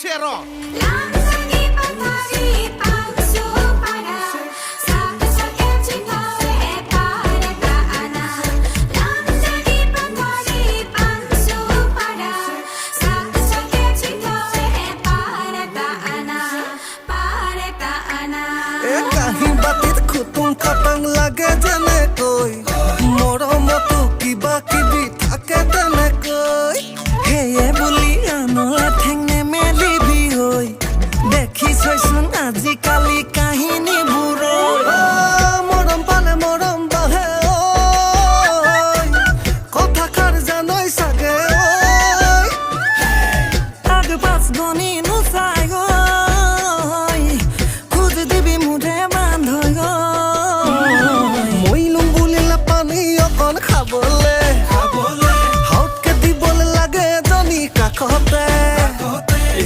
serok. খুতুম খাটাং লাগে যেনেকৈ মৰমতো কিবা কিবি থাকে তেনেকৈ সেয়ে বুলি আনলে ঠেং নেমেলিবি হৈ দেখি চৈচোন আজিকালি কাহিনীবোৰ মৰম পালে মৰম বাঢ়ে কথাষাৰ জানই চাগে আগ পাছ গণি নোচাই